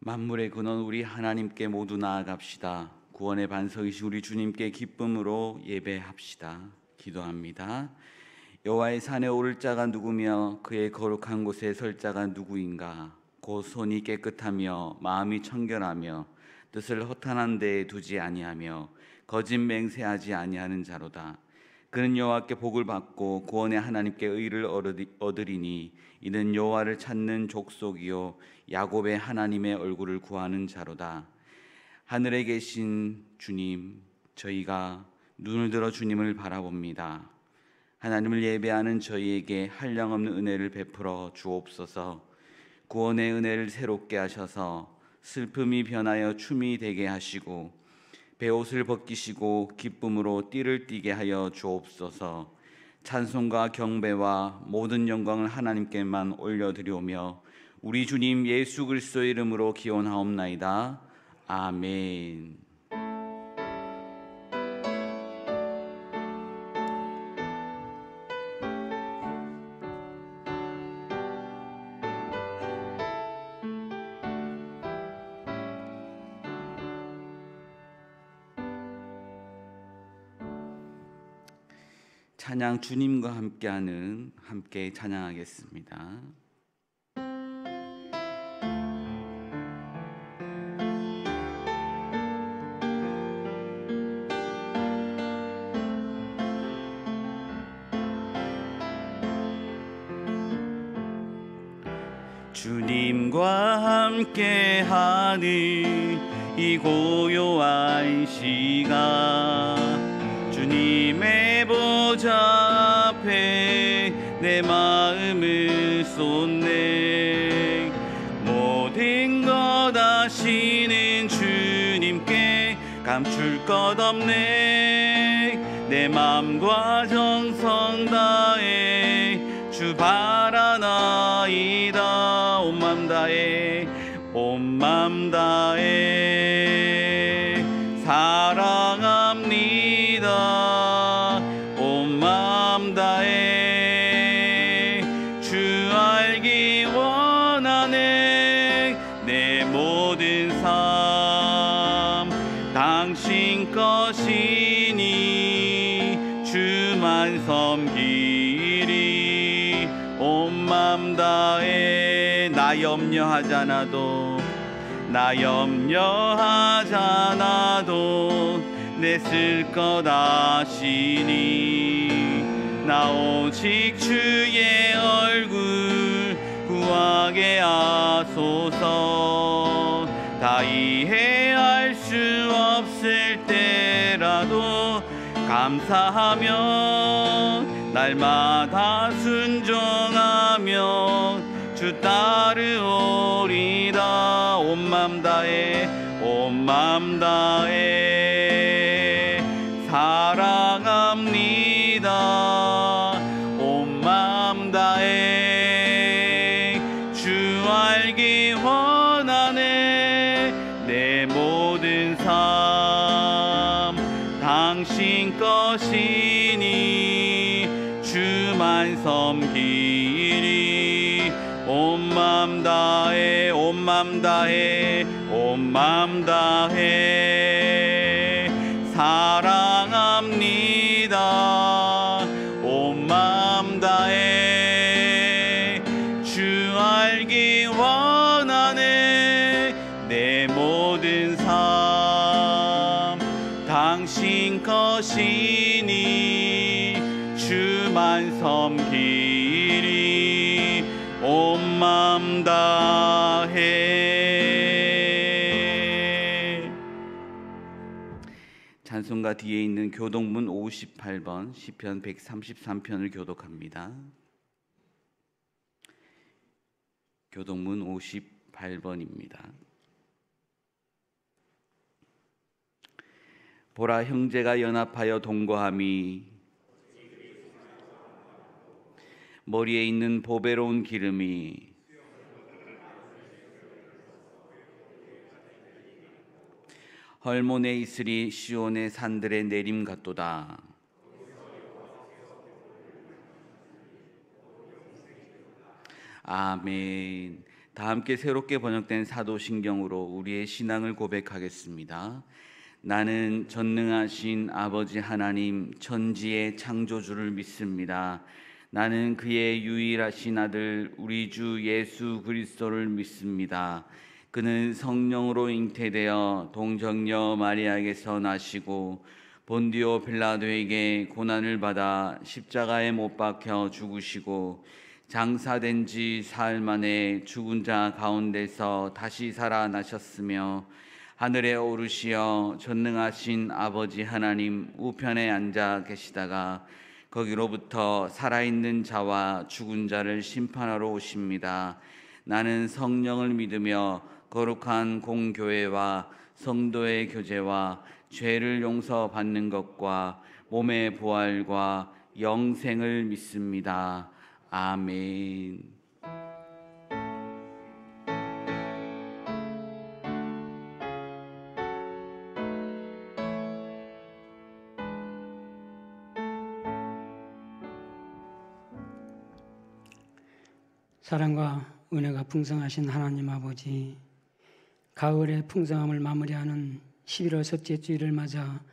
만물의 근원 우리 하나님께 모두 나아갑시다. 구원의 반석이신 우리 주님께 기쁨으로 예배합시다. 기도합니다. 여호와의 산에 오를 자가 누구며 그의 거룩한 곳에 설 자가 누구인가? 곧 손이 깨끗하며 마음이 청결하며 뜻을 허탄한 데에 두지 아니하며 거짓 맹세하지 아니하는 자로다. 그는 여호와께 복을 받고 구원의 하나님께 의를 얻으리니 이는 여호와를 찾는 족속이요 야곱의 하나님의 얼굴을 구하는 자로다. 하늘에 계신 주님, 저희가 눈을 들어 주님을 바라봅니다. 하나님을 예배하는 저희에게 한량없는 은혜를 베풀어 주옵소서. 구원의 은혜를 새롭게 하셔서 슬픔이 변하여 춤이 되게 하시고 베옷을 벗기시고 기쁨으로 띠를 띠게 하여 주옵소서. 찬송과 경배와 모든 영광을 하나님께만 올려드리오며 우리 주님 예수 그리스도의 이름으로 기원하옵나이다. 아멘. 찬양 주님과 함께 찬양하겠습니다. 주님과 함께하는 이 고요한 시간, 주님의 보좌 앞에 내 마음을 쏟네. 모든 것 아시는 주님께 감출 것 없네. 내 맘과 정성 다해 주 바라나이다. 온 맘 다해 온 맘 다해 사랑합니다. 온 맘 다해 주 알기 원하네. 내 모든 삶 당신 것이니 주만 섬기리. 온 맘 다해 나 염려하잖아도 내 쓸 것 아시니. 나 오직 주의 얼굴 구하게 하소서. 다 이해할 수 없을 때라도 감사하며 날마다 순종하며 주 따르오리다. 온 맘 다해 온 맘 다해 사랑합니다. 온 맘 다해 주 알기 원하네. 내 모든 삶 당신 것이니 주만 섬기리. 온 맘 다해 온 맘 다해 온 맘 다해 사랑합니다. 온 맘 다해 주 알기 원하네. 내 모든 삶 당신 것이니 주만 섬기리. 온 맘 다해. 찬송가 뒤에 있는 교동문 58번 시편 133편을 교독합니다. 교동문 58번입니다. 보라, 형제가 연합하여 동거함이 머리에 있는 보배로운 기름이 헐몬에 있으리 시온의 산들의 내림 같도다. 아멘. 다 함께 새롭게 번역된 사도신경으로 우리의 신앙을 고백하겠습니다. 나는 전능하신 아버지 하나님 천지의 창조주를 믿습니다. 나는 그의 유일하신 아들 우리 주 예수 그리스도를 믿습니다. 그는 성령으로 잉태되어 동정녀 마리아에게서 나시고 본디오 빌라도에게 고난을 받아 십자가에 못 박혀 죽으시고 장사된 지 사흘 만에 죽은 자 가운데서 다시 살아나셨으며 하늘에 오르시어 전능하신 아버지 하나님 우편에 앉아 계시다가 거기로부터 살아있는 자와 죽은 자를 심판하러 오십니다. 나는 성령을 믿으며 거룩한 공교회와 성도의 교제와 죄를 용서받는 것과 몸의 부활과 영생을 믿습니다. 아멘. 사랑과 은혜가 풍성하신 하나님 아버지, 가을의 풍성함을 마무리하는 11월 첫째 주일을 맞아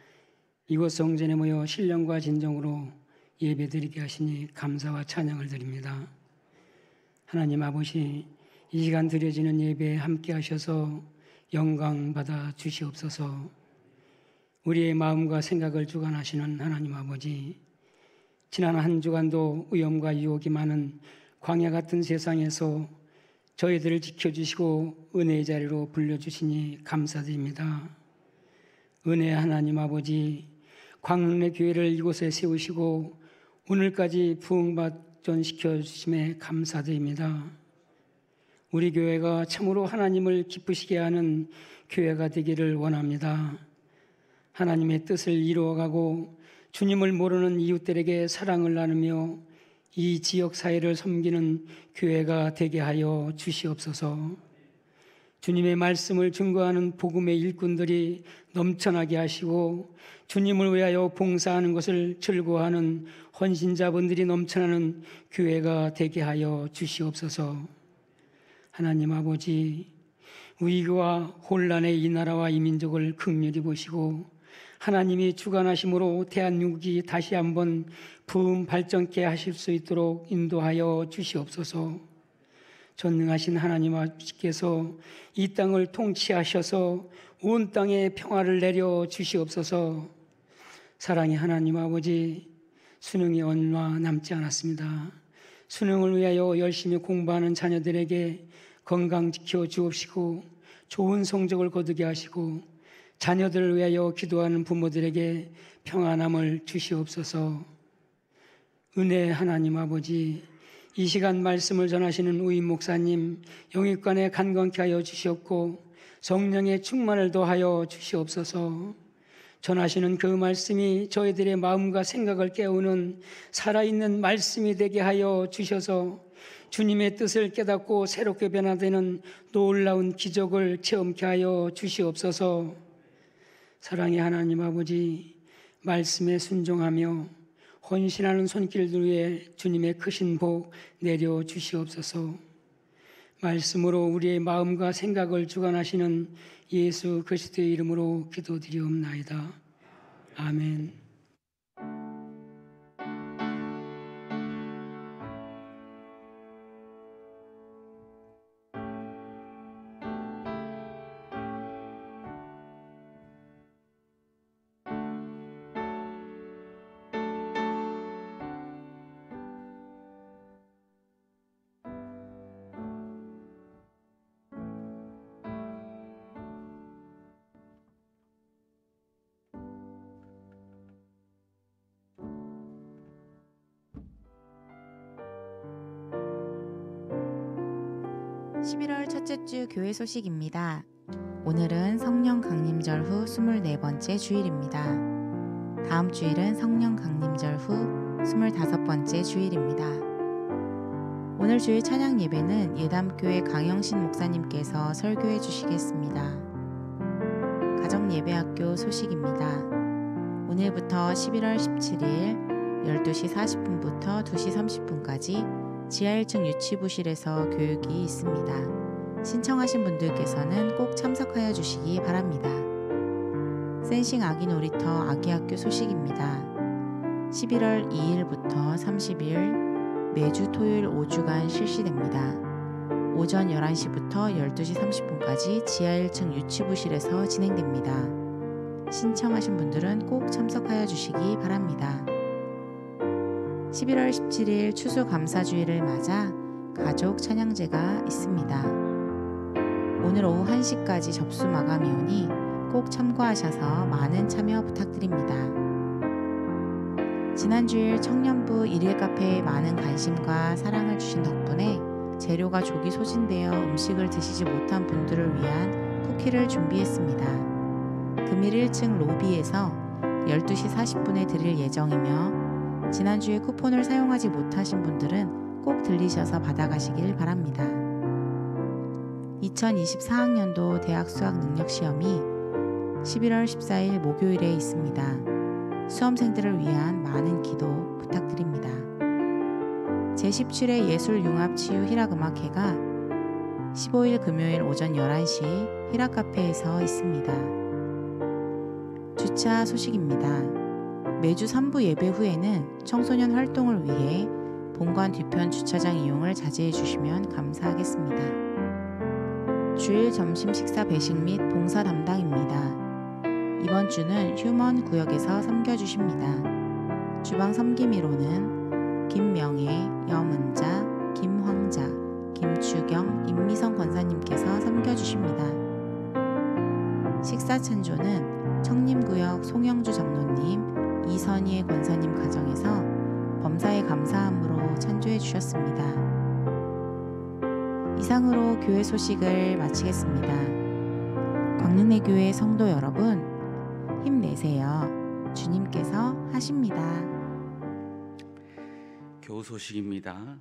이곳 성전에 모여 신령과 진정으로 예배드리게 하시니 감사와 찬양을 드립니다. 하나님 아버지, 이 시간 드려지는 예배에 함께 하셔서 영광 받아 주시옵소서. 우리의 마음과 생각을 주관하시는 하나님 아버지, 지난 한 주간도 위험과 유혹이 많은 광야 같은 세상에서 저희들을 지켜주시고 은혜의 자리로 불러주시니 감사드립니다. 은혜의 하나님 아버지, 광릉의 교회를 이곳에 세우시고 오늘까지 부흥발전시켜 주심에 감사드립니다. 우리 교회가 참으로 하나님을 기쁘시게 하는 교회가 되기를 원합니다. 하나님의 뜻을 이루어가고 주님을 모르는 이웃들에게 사랑을 나누며 이 지역 사회를 섬기는 교회가 되게 하여 주시옵소서. 주님의 말씀을 증거하는 복음의 일꾼들이 넘쳐나게 하시고 주님을 위하여 봉사하는 것을 즐거워하는 헌신자분들이 넘쳐나는 교회가 되게 하여 주시옵소서. 하나님 아버지, 위기와 혼란의 이 나라와 이 민족을 긍휼히 보시고 하나님이 주관하심으로 대한민국이 다시 한번 부흥 발전케 하실 수 있도록 인도하여 주시옵소서. 전능하신 하나님 아버지께서 이 땅을 통치하셔서 온 땅에 평화를 내려 주시옵소서. 사랑의 하나님 아버지, 수능이 얼마 남지 않았습니다. 수능을 위하여 열심히 공부하는 자녀들에게 건강 지켜 주옵시고 좋은 성적을 거두게 하시고 자녀들을 위하여 기도하는 부모들에게 평안함을 주시옵소서. 은혜의 하나님 아버지, 이 시간 말씀을 전하시는 우임 목사님 영육간에 간건케 하여 주시옵고 성령의 충만을 더하여 주시옵소서. 전하시는 그 말씀이 저희들의 마음과 생각을 깨우는 살아있는 말씀이 되게 하여 주셔서 주님의 뜻을 깨닫고 새롭게 변화되는 놀라운 기적을 체험케 하여 주시옵소서. 사랑의 하나님 아버지, 말씀에 순종하며 헌신하는 손길들 위에 주님의 크신 복 내려 주시옵소서. 말씀으로 우리의 마음과 생각을 주관하시는 예수 그리스도의 이름으로 기도드리옵나이다. 아멘. 11월 첫째 주 교회 소식입니다. 오늘은 성령 강림절 후 24번째 주일입니다. 다음 주일은 성령 강림절 후 25번째 주일입니다. 오늘 주일 찬양 예배는 예담교회 강영신 목사님께서 설교해 주시겠습니다. 가정예배학교 소식입니다. 오늘부터 11월 17일 12시 40분부터 2시 30분까지 지하 1층 유치부실에서 교육이 있습니다. 신청하신 분들께서는 꼭 참석하여 주시기 바랍니다. 센싱 아기 놀이터 아기 학교 소식입니다. 11월 2일부터 30일 매주 토요일 5주간 실시됩니다. 오전 11시부터 12시 30분까지 지하 1층 유치부실에서 진행됩니다. 신청하신 분들은 꼭 참석하여 주시기 바랍니다. 11월 17일 추수감사주일을 맞아 가족 찬양제가 있습니다. 오늘 오후 1시까지 접수 마감이 오니 꼭 참고하셔서 많은 참여 부탁드립니다. 지난주일 청년부 일일 카페에 많은 관심과 사랑을 주신 덕분에 재료가 조기 소진되어 음식을 드시지 못한 분들을 위한 쿠키를 준비했습니다. 금일 1층 로비에서 12시 40분에 드릴 예정이며 지난주에 쿠폰을 사용하지 못하신 분들은 꼭 들리셔서 받아가시길 바랍니다. 2024학년도 대학 수학 능력 시험이 11월 14일 목요일에 있습니다. 수험생들을 위한 많은 기도 부탁드립니다. 제17회 예술융합치유 희락음악회가 15일 금요일 오전 11시 희락카페에서 있습니다. 주차 소식입니다. 매주 3부 예배 후에는 청소년 활동을 위해 본관 뒤편 주차장 이용을 자제해 주시면 감사하겠습니다. 주일 점심 식사 배식 및 봉사 담당입니다. 이번 주는 휴먼 구역에서 섬겨주십니다. 주방 섬김이로는 김명애, 염은자, 김황자, 김주경, 임미성 권사님께서 섬겨주십니다. 식사 찬조는 청림구역 송영주 장로님, 이선희의 권사님 가정에서 범사에 감사함으로 찬조해 주셨습니다. 이상으로 교회 소식을 마치겠습니다. 광릉내교회 성도 여러분, 힘내세요. 주님께서 하십니다. 교우 소식입니다.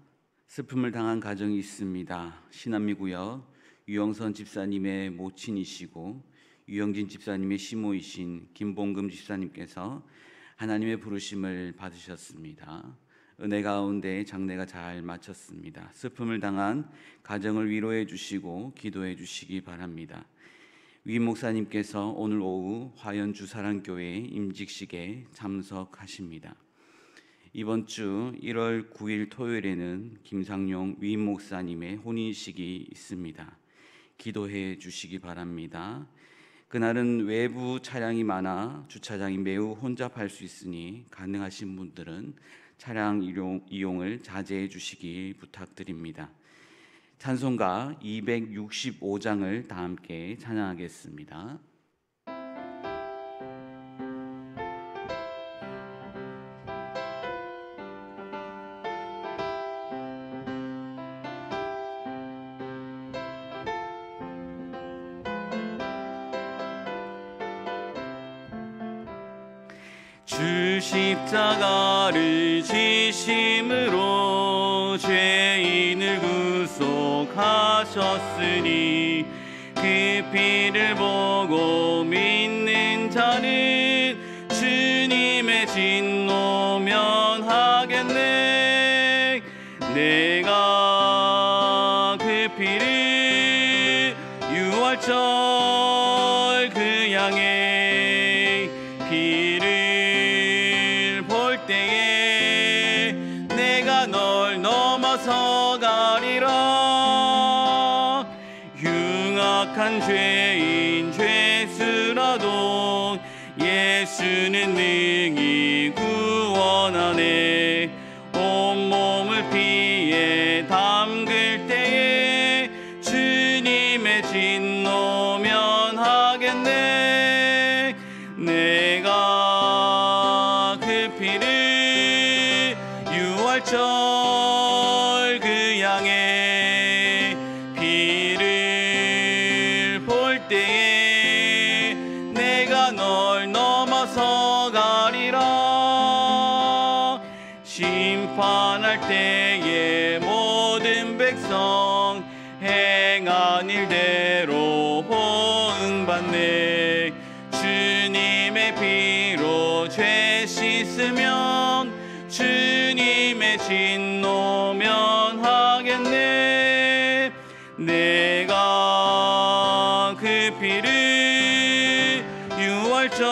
슬픔을 당한 가정이 있습니다. 신안미구역 유영선 집사님의 모친이시고 유영진 집사님의 시모이신 김봉금 집사님께서 하나님의 부르심을 받으셨습니다. 은혜 가운데 장례가 잘 마쳤습니다. 슬픔을 당한 가정을 위로해 주시고 기도해 주시기 바랍니다. 위 목사님께서 오늘 오후 화연주 사랑교회 임직식에 참석하십니다. 이번 주 1월 9일 토요일에는 김상용 위 목사님의 혼인식이 있습니다. 기도해 주시기 바랍니다. 그날은 외부 차량이 많아 주차장이 매우 혼잡할 수 있으니 가능하신 분들은 차량 이용을 자제해 주시기 부탁드립니다. 찬송가 265장을 다 함께 찬양하겠습니다. 주 십자가를 지심으로 죄인을 구속하셨으니 그 피를 보고 믿는 자는 주님의 진노 면하겠네. 내가 그 피를 유월절 그 양의 피를 때에 내가 널 넘어서 가리라. 흉악한 죄인 죄수라도 예수는 능히 구원하네. 온몸을 피에 담글 때에 주님의 진노 면하겠네. 내가 유월절 그 양의 피를 볼 때에 내가 널 넘어서 가리라. 심판할 때에 모든 백성 행한 일대로 호응받네. 주님의 피로 죄 씻으면 주님의 진노 면하겠네. 내가 그 피를 유월절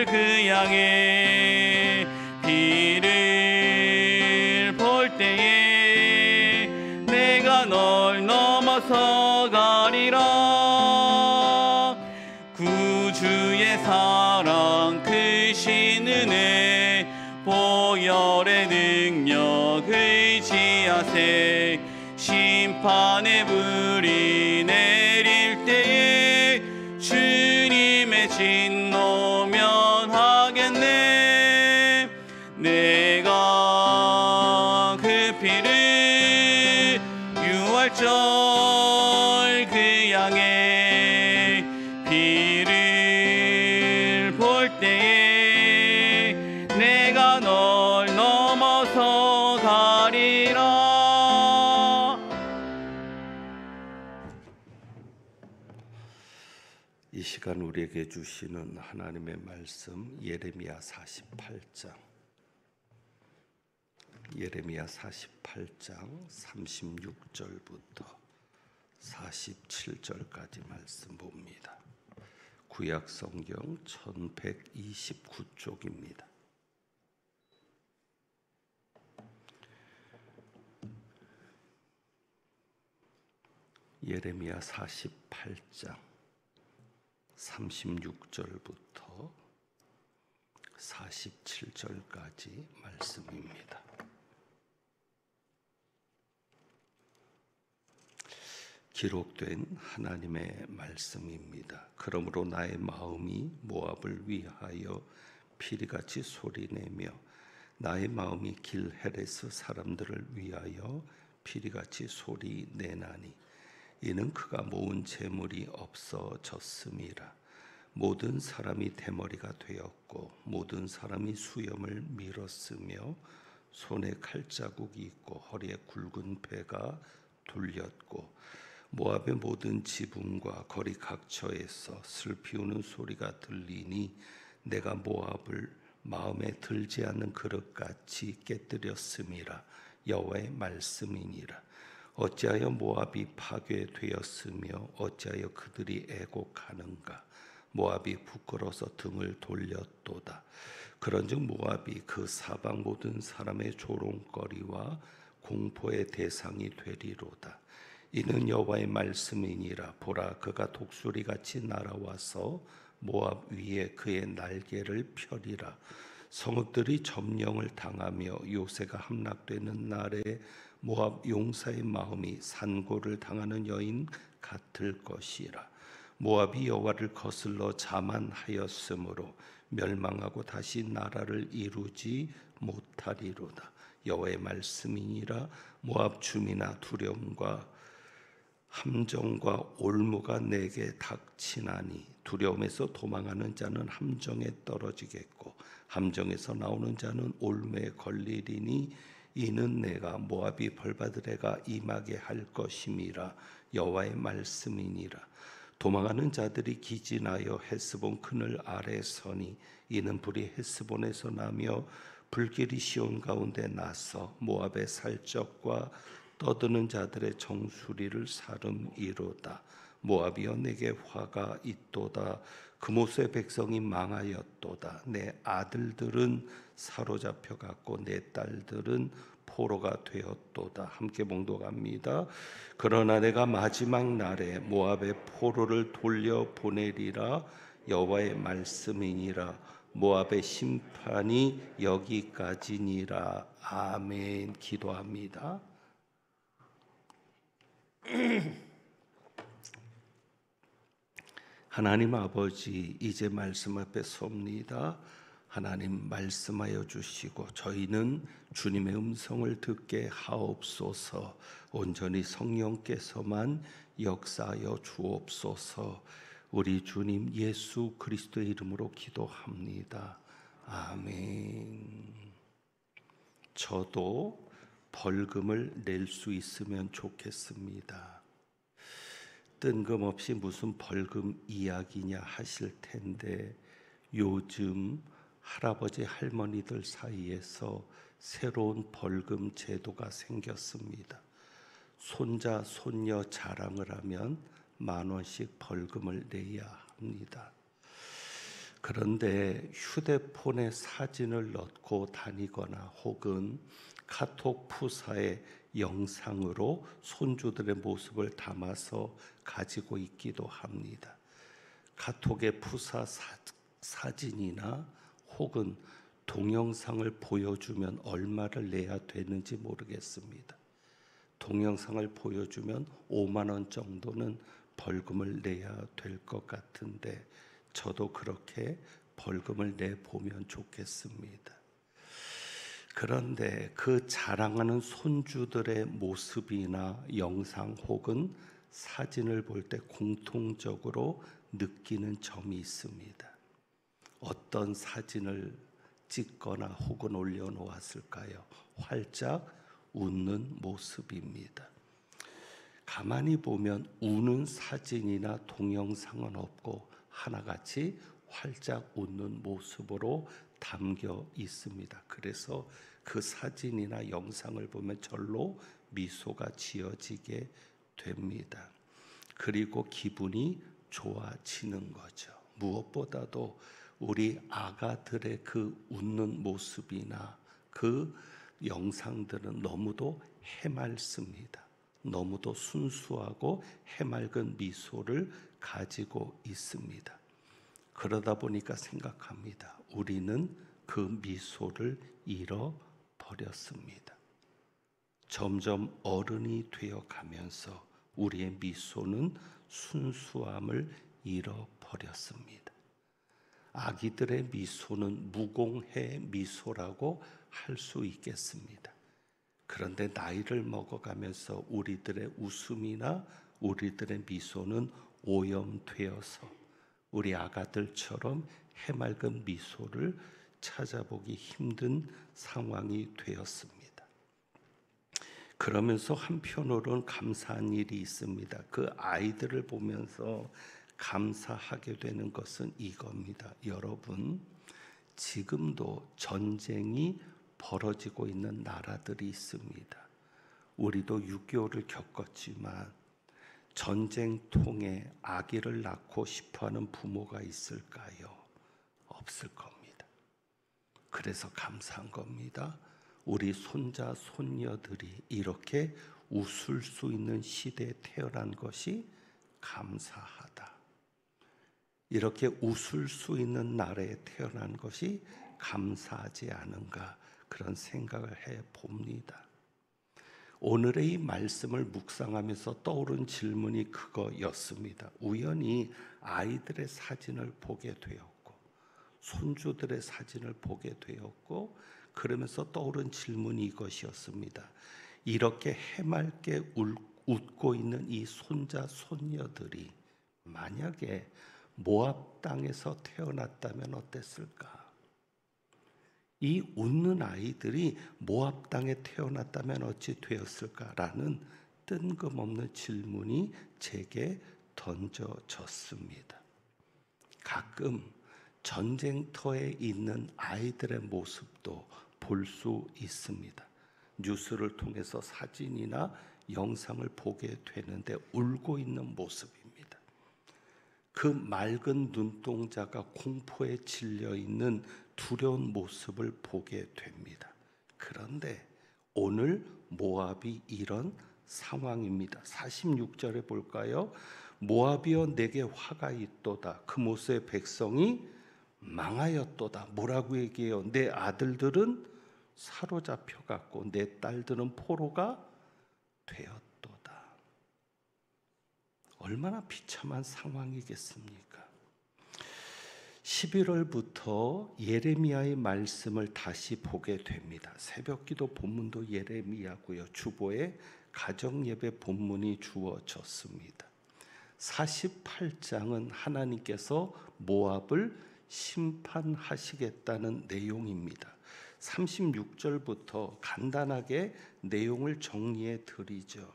그 양의 피를 볼 때에 내가 널 넘어서 가리라. 구주의 사랑 크신 은혜 보혈의 능력 의지하세. 심판의 불이 내릴 때에 주님의 진노 면하겠네. 내가 그 피를 유월절 그 양의 피를 볼 때에 내가 널 넘어서 가리라. 이 시간 우리에게 주시는 하나님의 말씀 예레미야 48장 36절부터 47절까지 말씀 봅니다. 구약 성경 1129쪽입니다. 예레미야 48장 36절부터 47절까지 말씀입니다. 기록된 하나님의 말씀입니다. 그러므로 나의 마음이 모압을 위하여 피리같이 소리내며 나의 마음이 길헤레스 사람들을 위하여 피리같이 소리내나니 이는 그가 모은 재물이 없어졌음이라. 모든 사람이 대머리가 되었고 모든 사람이 수염을 밀었으며 손에 칼자국이 있고 허리에 굵은 배가 둘렸고 모압의 모든 지붕과 거리 각처에서 슬피 우는 소리가 들리니 내가 모압을 마음에 들지 않는 그릇같이 깨뜨렸음이라. 여호와의 말씀이니라. 어찌하여 모압이 파괴되었으며 어찌하여 그들이 애곡하는가. 모압이 부끄러워서 등을 돌렸도다. 그런즉 모압이 그 사방 모든 사람의 조롱거리와 공포의 대상이 되리로다. 이는 여호와의 말씀이니라. 보라, 그가 독수리같이 날아와서 모압 위에 그의 날개를 펴리라. 성읍들이 점령을 당하며 요새가 함락되는 날에 모압 용사의 마음이 산고를 당하는 여인 같을 것이라. 모압이 여호와를 거슬러 자만하였으므로 멸망하고 다시 나라를 이루지 못하리로다. 여호와의 말씀이니라. 모압 주민아, 두려움과 함정과 올무가 내게 닥치나니 두려움에서 도망하는 자는 함정에 떨어지겠고 함정에서 나오는 자는 올무에 걸리리니 이는 내가 모압이 벌받을 해가 임하게 할 것임이라. 여호와의 말씀이니라. 도망하는 자들이 기진하여 헤스본 그늘 아래 서니 이는 불이 헤스본에서 나며 불길이 시온 가운데 나서 모압의 살적과 떠드는 자들의 정수리를 사름이로다. 모압이여, 내게 화가 있도다. 그모스의 백성이 망하였도다. 내 아들들은 사로잡혀 갔고 내 딸들은 포로가 되었도다. 함께 봉독합니다. 그러나 내가 마지막 날에 모압의 포로를 돌려 보내리라. 여호와의 말씀이니라. 모압의 심판이 여기까지니라. 아멘. 기도합니다. 하나님 아버지, 이제 말씀 앞에 섭니다. 하나님 말씀하여 주시고 저희는 주님의 음성을 듣게 하옵소서. 온전히 성령께서만 역사하여 주옵소서. 우리 주님 예수 그리스도의 이름으로 기도합니다. 아멘. 저도 벌금을 낼 수 있으면 좋겠습니다. 뜬금없이 무슨 벌금 이야기냐 하실 텐데 요즘 할아버지 할머니들 사이에서 새로운 벌금 제도가 생겼습니다. 손자 손녀 자랑을 하면 10,000원씩 벌금을 내야 합니다. 그런데 휴대폰에 사진을 넣고 다니거나 혹은 카톡 푸사의 영상으로 손주들의 모습을 담아서 가지고 있기도 합니다. 카톡의 푸사 사진이나 혹은 동영상을 보여주면 얼마를 내야 되는지 모르겠습니다. 동영상을 보여주면 5만 원 정도는 벌금을 내야 될 것 같은데 저도 그렇게 벌금을 내보면 좋겠습니다. 그런데 그 자랑하는 손주들의 모습이나 영상 혹은 사진을 볼 때 공통적으로 느끼는 점이 있습니다. 어떤 사진을 찍거나 혹은 올려놓았을까요? 활짝 웃는 모습입니다. 가만히 보면 우는 사진이나 동영상은 없고 하나같이 활짝 웃는 모습으로 담겨 있습니다. 그래서 그 사진이나 영상을 보면 절로 미소가 지어지게 됩니다. 그리고 기분이 좋아지는 거죠. 무엇보다도 우리 아가들의 그 웃는 모습이나 그 영상들은 너무도 해맑습니다. 너무도 순수하고 해맑은 미소를 가지고 있습니다. 그러다 보니까 생각합니다. 우리는 그 미소를 잃어버렸습니다. 점점 어른이 되어가면서 우리의 미소는 순수함을 잃어버렸습니다. 아기들의 미소는 무공해 미소라고 할 수 있겠습니다. 그런데 나이를 먹어가면서 우리들의 웃음이나 우리들의 미소는 오염되어서 우리 아가들처럼 해맑은 미소를 찾아보기 힘든 상황이 되었습니다. 그러면서 한편으로는 감사한 일이 있습니다. 그 아이들을 보면서 감사하게 되는 것은 이겁니다. 여러분, 지금도 전쟁이 벌어지고 있는 나라들이 있습니다. 우리도 6.25를 겪었지만 전쟁통에 아기를 낳고 싶어하는 부모가 있을까요? 없을 겁니다. 그래서 감사한 겁니다. 우리 손자 손녀들이 이렇게 웃을 수 있는 시대에 태어난 것이 감사하다. 이렇게 웃을 수 있는 나라에 태어난 것이 감사하지 않은가, 그런 생각을 해봅니다. 오늘의 이 말씀을 묵상하면서 떠오른 질문이 그거였습니다. 우연히 아이들의 사진을 보게 되었고 손주들의 사진을 보게 되었고 그러면서 떠오른 질문이 이것이었습니다. 이렇게 해맑게 웃고 있는 이 손자 손녀들이 만약에 모압 땅에서 태어났다면 어땠을까? 이 웃는 아이들이 모압 땅에 태어났다면 어찌 되었을까라는 뜬금없는 질문이 제게 던져졌습니다. 가끔 전쟁터에 있는 아이들의 모습도 볼 수 있습니다. 뉴스를 통해서 사진이나 영상을 보게 되는데 울고 있는 모습입니다. 그 맑은 눈동자가 공포에 질려 있는 두려운 모습을 보게 됩니다. 그런데 오늘 모압이 이런 상황입니다. 46절에 볼까요? 모압이여 내게 화가 있도다. 그 모세의 백성이 망하였도다. 뭐라고 얘기해요? 내 아들들은 사로잡혀 갔고 내 딸들은 포로가 되었도다. 얼마나 비참한 상황이겠습니까? 11월부터 예레미야의 말씀을 다시 보게 됩니다. 새벽기도 본문도 예레미야고요. 주보에 가정예배 본문이 주어졌습니다. 48장은 하나님께서 모압을 심판하시겠다는 내용입니다. 36절부터 간단하게 내용을 정리해 드리죠.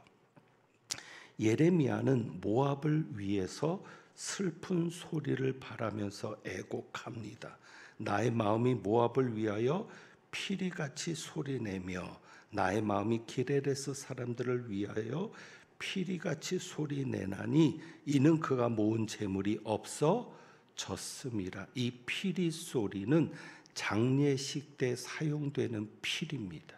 예레미야는 모압을 위해서 슬픈 소리를 바라면서 애곡합니다. 나의 마음이 모압을 위하여 피리같이 소리내며 나의 마음이 기레레스 사람들을 위하여 피리같이 소리 내나니 이는 그가 모은 재물이 없어졌음이라. 이 피리 소리는 장례식 때 사용되는 피리입니다.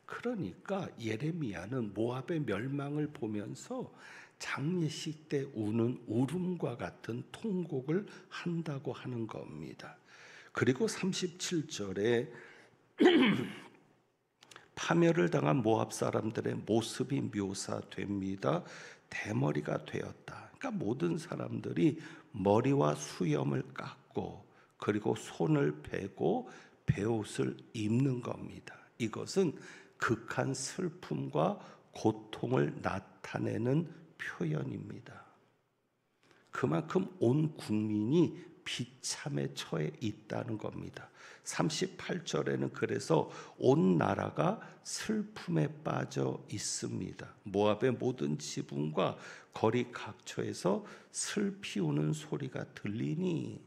그러니까 예레미야는 모압의 멸망을 보면서 장례식 때 우는 울음과 같은 통곡을 한다고 하는 겁니다. 그리고 37절에 파멸을 당한 모압 사람들의 모습이 묘사됩니다. 대머리가 되었다. 그러니까 모든 사람들이 머리와 수염을 깎고 그리고 손을 베고 베옷을 입는 겁니다. 이것은 극한 슬픔과 고통을 나타내는 표현입니다. 그만큼 온 국민이 비참에 처해 있다는 겁니다. 38절에는 그래서 온 나라가 슬픔에 빠져 있습니다. 모압의 모든 지붕과 거리 각처에서 슬피 우는 소리가 들리니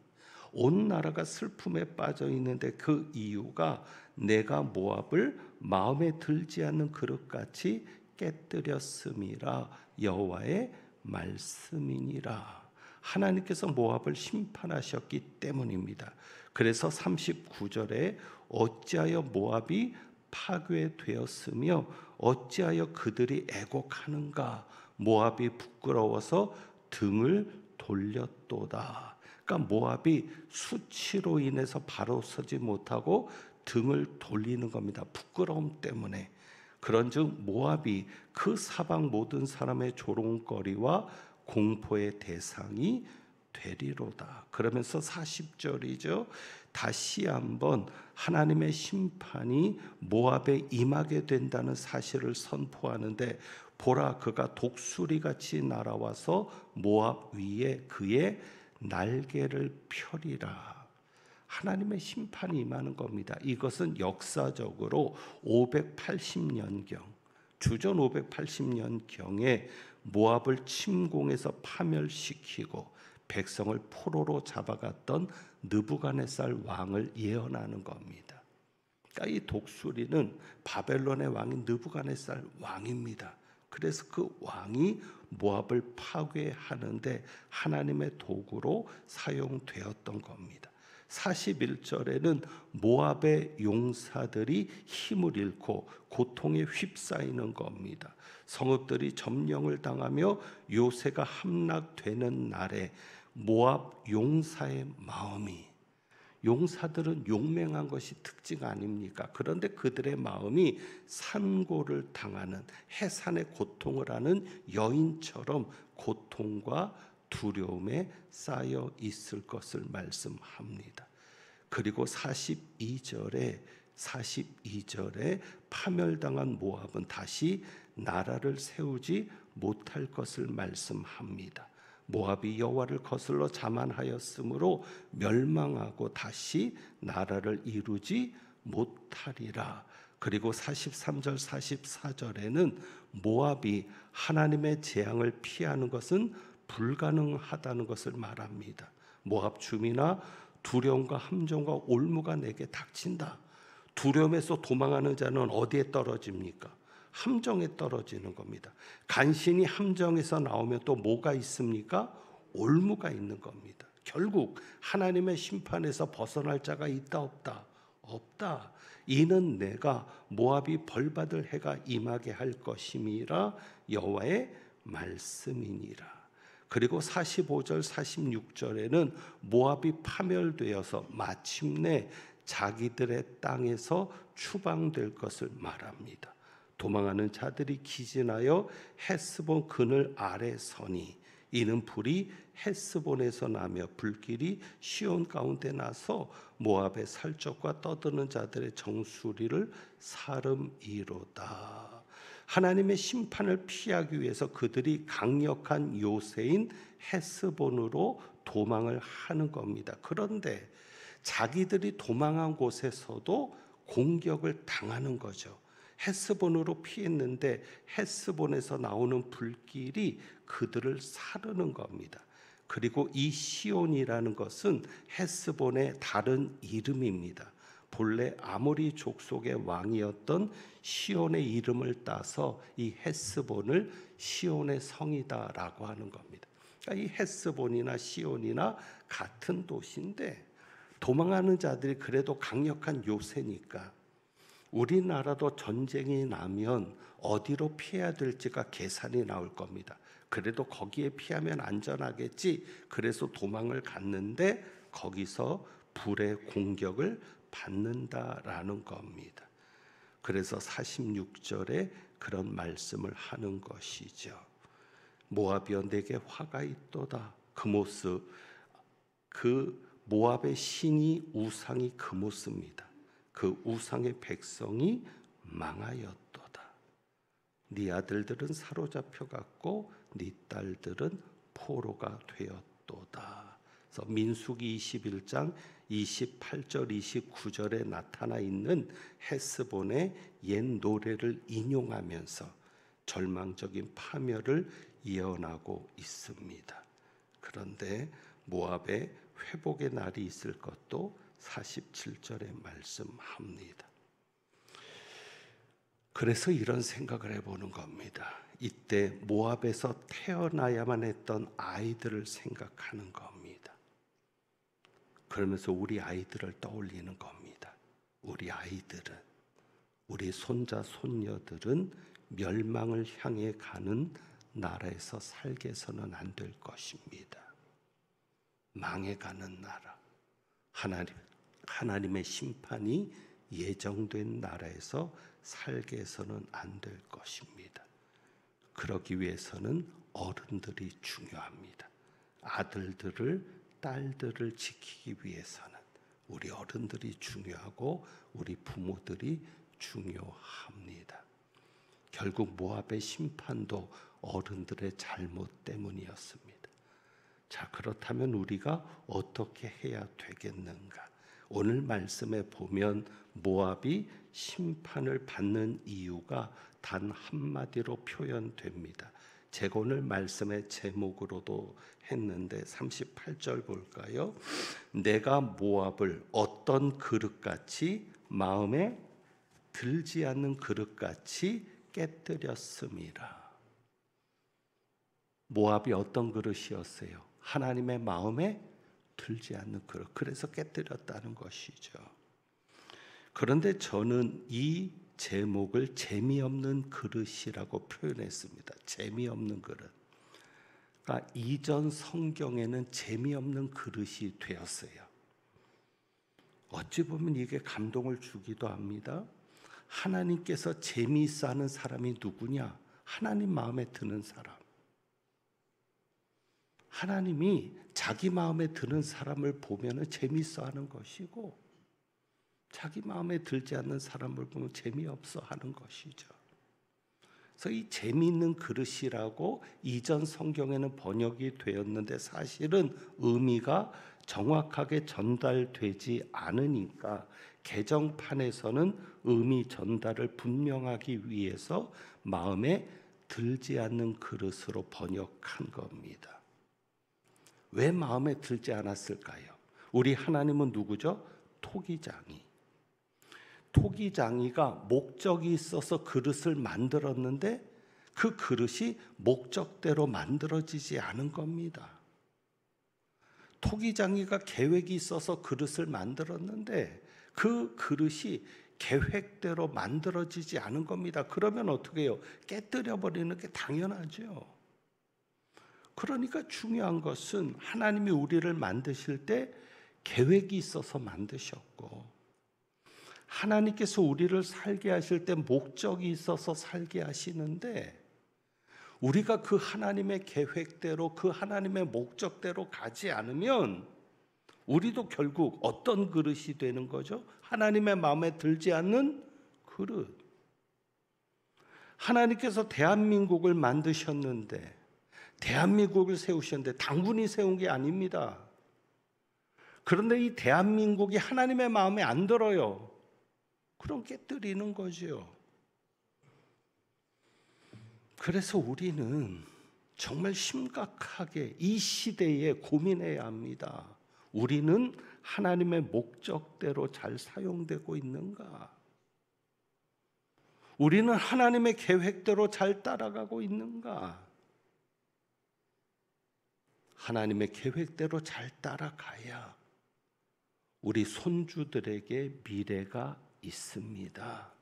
온 나라가 슬픔에 빠져 있는데 그 이유가 내가 모압을 마음에 들지 않는 그릇같이 깨뜨렸음이라 여호와의 말씀이니라. 하나님께서 모압을 심판하셨기 때문입니다. 그래서 39절에 어찌하여 모압이 파괴되었으며 어찌하여 그들이 애곡하는가. 모압이 부끄러워서 등을 돌렸도다. 그러니까 모압이 수치로 인해서 바로 서지 못하고 등을 돌리는 겁니다. 부끄러움 때문에. 그런즉 모압이 그 사방 모든 사람의 조롱거리와 공포의 대상이 되리로다. 그러면서 40절이죠. 다시 한번 하나님의 심판이 모압에 임하게 된다는 사실을 선포하는데 보라 그가 독수리같이 날아와서 모압 위에 그의 날개를 펴리라. 하나님의 심판이 임하는 겁니다. 이것은 역사적으로 580년경 주전 580년경에 모압을 침공해서 파멸시키고 백성을 포로로 잡아갔던 느부갓네살 왕을 예언하는 겁니다. 그러니까 이 독수리는 바벨론의 왕인 느부갓네살 왕입니다. 그래서 그 왕이 모압을 파괴하는데 하나님의 도구로 사용되었던 겁니다. 41절에는 모압의 용사들이 힘을 잃고 고통에 휩싸이는 겁니다. 성읍들이 점령을 당하며 요새가 함락되는 날에 모압 용사의 마음이, 용사들은 용맹한 것이 특징 아닙니까? 그런데 그들의 마음이 산고를 당하는 해산의 고통을 하는 여인처럼 고통과 두려움에 쌓여 있을 것을 말씀합니다. 그리고 42절에 파멸당한 모압은 다시 나라를 세우지 못할 것을 말씀합니다. 모압이 여호와를 거슬러 자만하였으므로 멸망하고 다시 나라를 이루지 못하리라. 그리고 43절 44절에는 모압이 하나님의 재앙을 피하는 것은 불가능하다는 것을 말합니다. 모압 주민아 두려움과 함정과 올무가 내게 닥친다. 두려움에서 도망하는 자는 어디에 떨어집니까? 함정에 떨어지는 겁니다. 간신히 함정에서 나오면 또 뭐가 있습니까? 올무가 있는 겁니다. 결국 하나님의 심판에서 벗어날 자가 있다 없다? 없다. 이는 내가 모압이 벌받을 해가 임하게 할 것임이라 여호와의 말씀이니라. 그리고 45절 46절에는 모압이 파멸되어서 마침내 자기들의 땅에서 추방될 것을 말합니다. 도망하는 자들이 기진하여 헤스본 그늘 아래 서니 이는 불이 헤스본에서 나며 불길이 시온 가운데 나서 모압의 살적과 떠드는 자들의 정수리를 사름이로다. 하나님의 심판을 피하기 위해서 그들이 강력한 요새인 헤스본으로 도망을 하는 겁니다. 그런데 자기들이 도망한 곳에서도 공격을 당하는 거죠. 헤스본으로 피했는데 헤스본에서 나오는 불길이 그들을 사르는 겁니다. 그리고 이 시온이라는 것은 헤스본의 다른 이름입니다. 본래 아모리 족속의 왕이었던 시온의 이름을 따서 이 헤스본을 시온의 성이다라고 하는 겁니다. 그러니까 이 헤스본이나 시온이나 같은 도시인데 도망하는 자들이 그래도 강력한 요새니까 우리나라도 전쟁이 나면 어디로 피해야 될지가 계산이 나올 겁니다. 그래도 거기에 피하면 안전하겠지. 그래서 도망을 갔는데 거기서 불의 공격을 받는다라는 겁니다. 그래서 46절에 그런 말씀을 하는 것이죠. 모압이여 내게 화가 있도다. 그모스, 그 모압의 신이 우상이 그모스입니다. 그 우상의 백성이 망하였도다. 네 아들들은 사로잡혀 갔고 네 딸들은 포로가 되었도다. 그래서 민수기 21장 28절 29절에 나타나 있는 헤스본의 옛 노래를 인용하면서 절망적인 파멸을 예언하고 있습니다. 그런데 모압의 회복의 날이 있을 것도 47절에 말씀합니다. 그래서 이런 생각을 해보는 겁니다. 이때 모압에서 태어나야만 했던 아이들을 생각하는 겁니다. 그러면서 우리 아이들을 떠올리는 겁니다. 우리 아이들은, 우리 손자 손녀들은 멸망을 향해 가는 나라에서 살게 해서는 안 될 것입니다. 망해가는 나라, 하나님의 심판이 예정된 나라에서 살게 해서는 안 될 것입니다. 그러기 위해서는 어른들이 중요합니다. 아들들을, 딸들을 지키기 위해서는 우리 어른들이 중요하고 우리 부모들이 중요합니다. 결국 모압의 심판도 어른들의 잘못 때문이었습니다. 자, 그렇다면 우리가 어떻게 해야 되겠는가? 오늘 말씀에 보면 모압이 심판을 받는 이유가 단 한마디로 표현됩니다. 제가 오늘 말씀의 제목으로도 했는데 38절 볼까요? 내가 모압을 어떤 그릇같이 마음에 들지 않는 그릇같이 깨뜨렸음이라. 모압이 어떤 그릇이었어요? 하나님의 마음에 들지 않는 그릇. 그래서 깨뜨렸다는 것이죠. 그런데 저는 이 제목을 재미없는 그릇이라고 표현했습니다. 재미없는 그릇. 그러니까 이전 성경에는 재미없는 그릇이 되었어요. 어찌 보면 이게 감동을 주기도 합니다. 하나님께서 재미있어 하는 사람이 누구냐? 하나님 마음에 드는 사람. 하나님이 자기 마음에 드는 사람을 보면 재미있어 하는 것이고 자기 마음에 들지 않는 사람을 보면 재미없어 하는 것이죠. 그래서 이 재미있는 그릇이라고 이전 성경에는 번역이 되었는데 사실은 의미가 정확하게 전달되지 않으니까 개정판에서는 의미 전달을 분명하기 위해서 마음에 들지 않는 그릇으로 번역한 겁니다. 왜 마음에 들지 않았을까요? 우리 하나님은 누구죠? 토기장이. 토기장이가 목적이 있어서 그릇을 만들었는데 그 그릇이 목적대로 만들어지지 않은 겁니다. 토기장이가 계획이 있어서 그릇을 만들었는데 그 그릇이 계획대로 만들어지지 않은 겁니다. 그러면 어떻게 해요? 깨뜨려 버리는 게 당연하죠. 그러니까 중요한 것은 하나님이 우리를 만드실 때 계획이 있어서 만드셨고 하나님께서 우리를 살게 하실 때 목적이 있어서 살게 하시는데 우리가 그 하나님의 계획대로 그 하나님의 목적대로 가지 않으면 우리도 결국 어떤 그릇이 되는 거죠? 하나님의 마음에 들지 않는 그릇. 하나님께서 대한민국을 만드셨는데 대한민국을 세우셨는데 당군이 세운 게 아닙니다. 그런데 이 대한민국이 하나님의 마음에 안 들어요. 그럼 깨뜨리는 거죠. 그래서 우리는 정말 심각하게 이 시대에 고민해야 합니다. 우리는 하나님의 목적대로 잘 사용되고 있는가? 우리는 하나님의 계획대로 잘 따라가고 있는가? 하나님의 계획대로 잘 따라가야 우리 손주들에게 미래가 있습니다.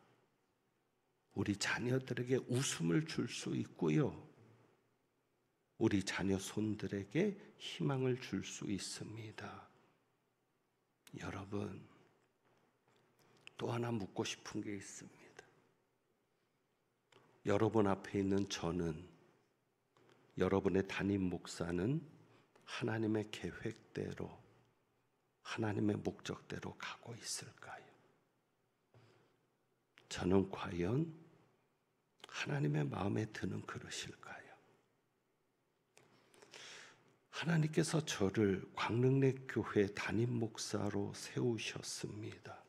우리 자녀들에게 웃음을 줄 수 있고요. 우리 자녀 손들에게 희망을 줄 수 있습니다. 여러분, 또 하나 묻고 싶은 게 있습니다. 여러분 앞에 있는 저는, 여러분의 담임 목사는 하나님의 계획대로, 하나님의 목적대로 가고 있을까요? 저는 과연 하나님의 마음에 드는 그릇일까요? 하나님께서 저를 광릉내 교회 담임 목사로 세우셨습니다.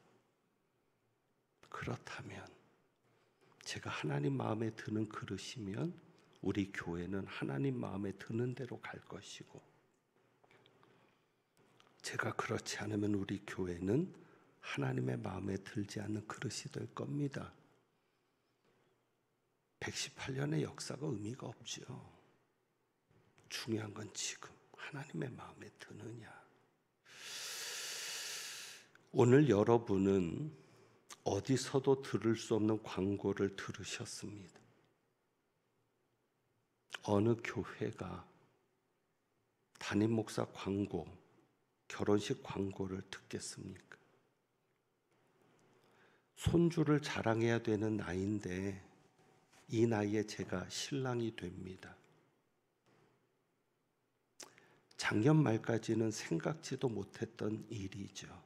그렇다면 제가 하나님 마음에 드는 그릇이면 우리 교회는 하나님 마음에 드는 대로 갈 것이고, 제가 그렇지 않으면 우리 교회는 하나님의 마음에 들지 않는 그릇이 될 겁니다. 118년의 역사가 의미가 없죠. 중요한 건 지금 하나님의 마음에 드느냐. 오늘 여러분은 어디서도 들을 수 없는 광고를 들으셨습니다. 어느 교회가 담임 목사 광고, 결혼식 광고를 듣겠습니까? 손주를 자랑해야 되는 나이인데 이 나이에 제가 신랑이 됩니다. 작년 말까지는 생각지도 못했던 일이죠.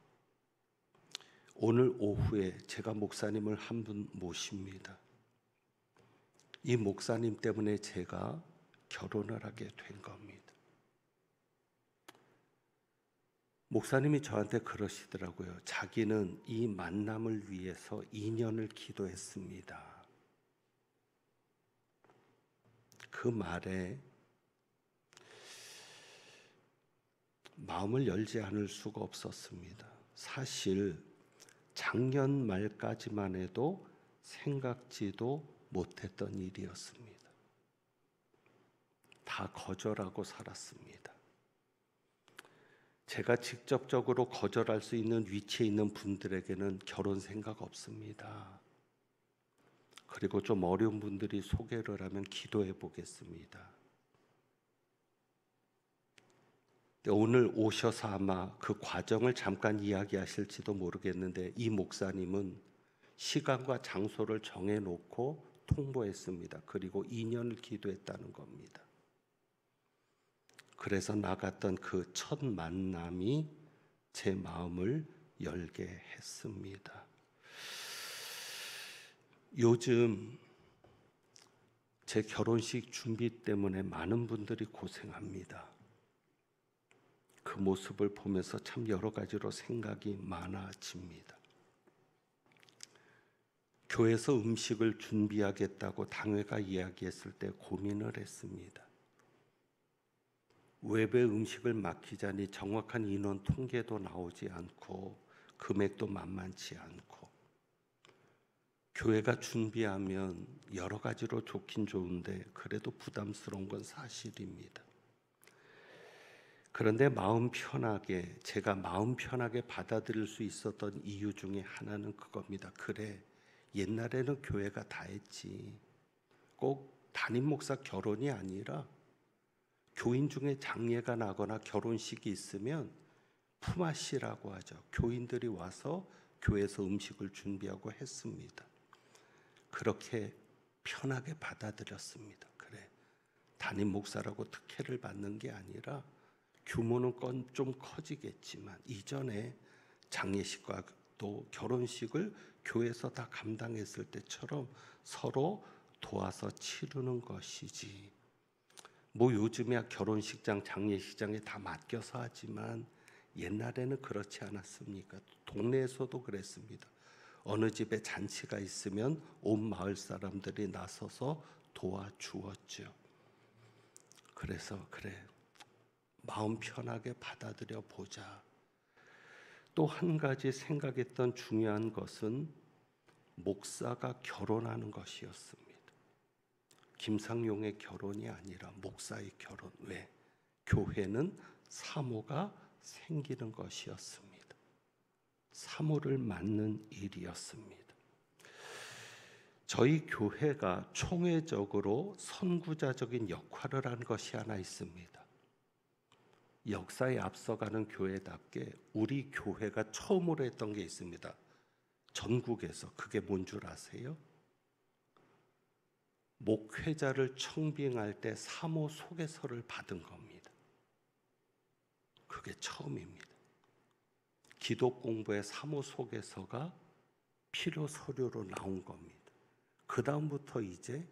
오늘 오후에 제가 목사님을 한 분 모십니다. 이 목사님 때문에 제가 결혼을 하게 된 겁니다. 목사님이 저한테 그러시더라고요. 자기는 이 만남을 위해서 2년을 기도했습니다. 그 말에 마음을 열지 않을 수가 없었습니다. 사실 작년 말까지만 해도 생각지도 못했던 일이었습니다. 다 거절하고 살았습니다. 제가 직접적으로 거절할 수 있는 위치에 있는 분들에게는 결혼 생각 없습니다. 그리고 좀 어려운 분들이 소개를 하면 기도해 보겠습니다. 오늘 오셔서 아마 그 과정을 잠깐 이야기하실지도 모르겠는데, 이 목사님은 시간과 장소를 정해놓고 통보했습니다. 그리고 2년을 기도했다는 겁니다. 그래서 나갔던 그 첫 만남이 제 마음을 열게 했습니다. 요즘 제 결혼식 준비 때문에 많은 분들이 고생합니다. 그 모습을 보면서 참 여러 가지로 생각이 많아집니다. 교회에서 음식을 준비하겠다고 당회가 이야기했을 때 고민을 했습니다. 외부에 음식을 맡기자니 정확한 인원 통계도 나오지 않고 금액도 만만치 않고, 교회가 준비하면 여러 가지로 좋긴 좋은데 그래도 부담스러운 건 사실입니다. 그런데 제가 마음 편하게 받아들일 수 있었던 이유 중에 하나는 그겁니다. 그래, 옛날에는 교회가 다 했지. 꼭 담임 목사 결혼이 아니라 교인 중에 장례가 나거나 결혼식이 있으면 품앗이라고 하죠. 교인들이 와서 교회에서 음식을 준비하고 했습니다. 그렇게 편하게 받아들였습니다. 그래, 담임 목사라고 특혜를 받는 게 아니라 규모는 좀 커지겠지만 이전에 장례식과 또 결혼식을 교회에서 다 감당했을 때처럼 서로 도와서 치르는 것이지. 뭐 요즘이야 결혼식장, 장례식장에 다 맡겨서 하지만 옛날에는 그렇지 않았습니까? 동네에서도 그랬습니다. 어느 집에 잔치가 있으면 온 마을 사람들이 나서서 도와주었죠. 그래서 그래, 마음 편하게 받아들여 보자. 또 한 가지 생각했던 중요한 것은 목사가 결혼하는 것이었습니다. 김상용의 결혼이 아니라 목사의 결혼. 왜? 교회는 사모가 생기는 것이었습니다. 사모를 맡는 일이었습니다. 저희 교회가 총회적으로 선구자적인 역할을 한 것이 하나 있습니다. 역사에 앞서가는 교회답게 우리 교회가 처음으로 했던 게 있습니다. 전국에서. 그게 뭔 줄 아세요? 목회자를 청빙할 때 사모 소개서를 받은 겁니다. 그게 처음입니다. 기도 공부의 사모 소개서가 필요 서류로 나온 겁니다. 그 다음부터 이제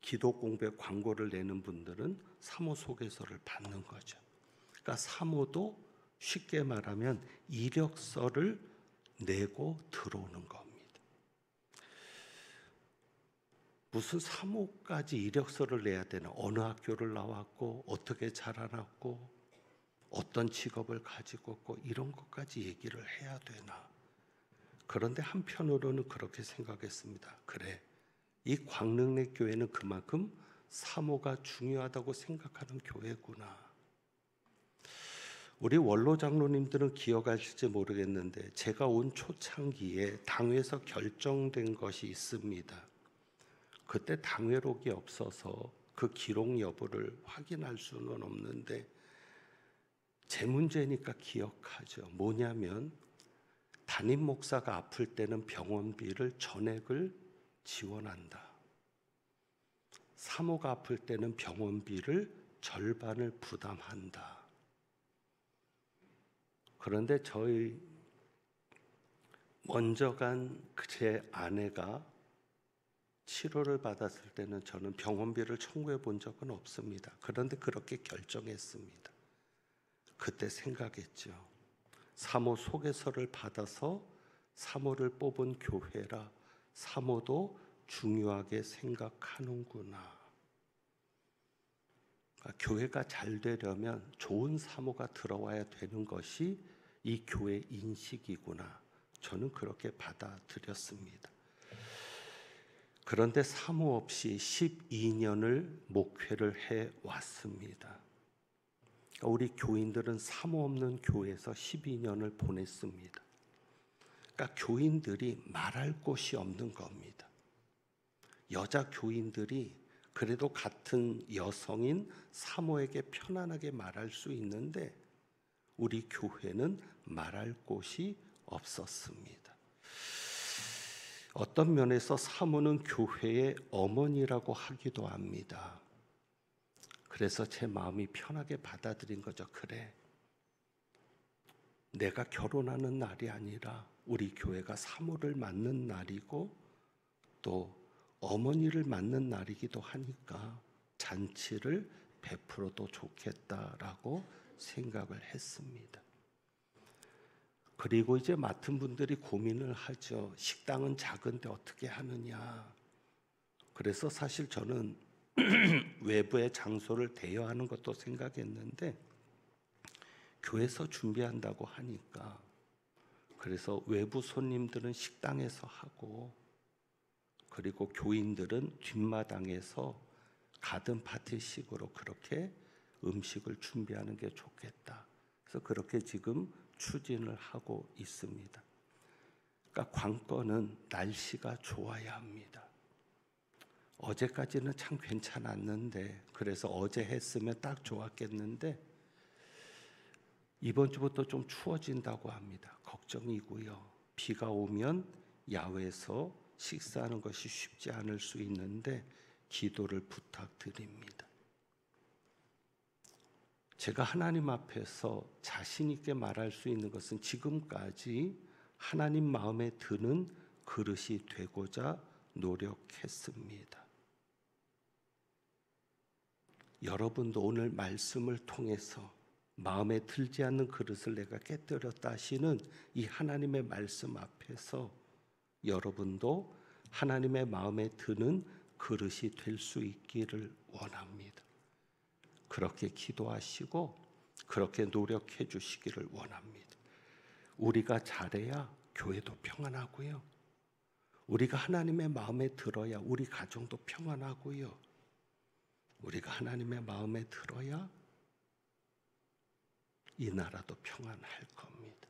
기도 공부에 광고를 내는 분들은 사모 소개서를 받는 거죠. 그러니까 사모도 쉽게 말하면 이력서를 내고 들어오는 겁니다. 무슨 사모까지 이력서를 내야 되나? 어느 학교를 나왔고 어떻게 자라났고 어떤 직업을 가지고 있고 이런 것까지 얘기를 해야 되나? 그런데 한편으로는 그렇게 생각했습니다. 그래, 이 광릉내 교회는 그만큼 사모가 중요하다고 생각하는 교회구나. 우리 원로 장로님들은 기억하실지 모르겠는데 제가 온 초창기에 당회에서 결정된 것이 있습니다. 그때 당회록이 없어서 그 기록 여부를 확인할 수는 없는데 제 문제니까 기억하죠. 뭐냐면 담임 목사가 아플 때는 병원비를 전액을 지원한다. 사모가 아플 때는 병원비를 절반을 부담한다. 그런데 저희 먼저 간 제 아내가 치료를 받았을 때는 저는 병원비를 청구해 본 적은 없습니다. 그런데 그렇게 결정했습니다. 그때 생각했죠. 사모 소개서를 받아서 사모를 뽑은 교회라 사모도 중요하게 생각하는구나. 교회가 잘 되려면 좋은 사모가 들어와야 되는 것이 이 교회 인식이구나. 저는 그렇게 받아들였습니다. 그런데 사모 없이 12년을 목회를 해왔습니다. 우리 교인들은 사모 없는 교회에서 12년을 보냈습니다. 그러니까 교인들이 말할 곳이 없는 겁니다. 여자 교인들이 그래도 같은 여성인 사모에게 편안하게 말할 수 있는데 우리 교회는 말할 곳이 없었습니다. 어떤 면에서 사모는 교회의 어머니라고 하기도 합니다. 그래서 제 마음이 편하게 받아들인 거죠. 그래, 내가 결혼하는 날이 아니라 우리 교회가 사모를 맡는 날이고 또 어머니를 맡는 날이기도 하니까 잔치를 베풀어도 좋겠다라고 생각을 했습니다. 그리고 이제 맡은 분들이 고민을 하죠. 식당은 작은데 어떻게 하느냐. 그래서 사실 저는 외부의 장소를 대여하는 것도 생각했는데 교회에서 준비한다고 하니까 그래서 외부 손님들은 식당에서 하고 그리고 교인들은 뒷마당에서 가든 파티식으로 그렇게 음식을 준비하는 게 좋겠다. 그래서 그렇게 지금 추진을 하고 있습니다. 그러니까 관건은 날씨가 좋아야 합니다. 어제까지는 참 괜찮았는데 그래서 어제 했으면 딱 좋았겠는데 이번 주부터 좀 추워진다고 합니다. 걱정이고요. 비가 오면 야외에서 식사하는 것이 쉽지 않을 수 있는데 기도를 부탁드립니다. 제가 하나님 앞에서 자신 있게 말할 수 있는 것은 지금까지 하나님 마음에 드는 그릇이 되고자 노력했습니다. 여러분도 오늘 말씀을 통해서 마음에 들지 않는 그릇을 내가 깨뜨렸다 하시는 이 하나님의 말씀 앞에서 여러분도 하나님의 마음에 드는 그릇이 될 수 있기를 원합니다. 그렇게 기도하시고 그렇게 노력해 주시기를 원합니다. 우리가 잘해야 교회도 평안하고요. 우리가 하나님의 마음에 들어야 우리 가정도 평안하고요. 우리가 하나님의 마음에 들어야 이 나라도 평안할 겁니다.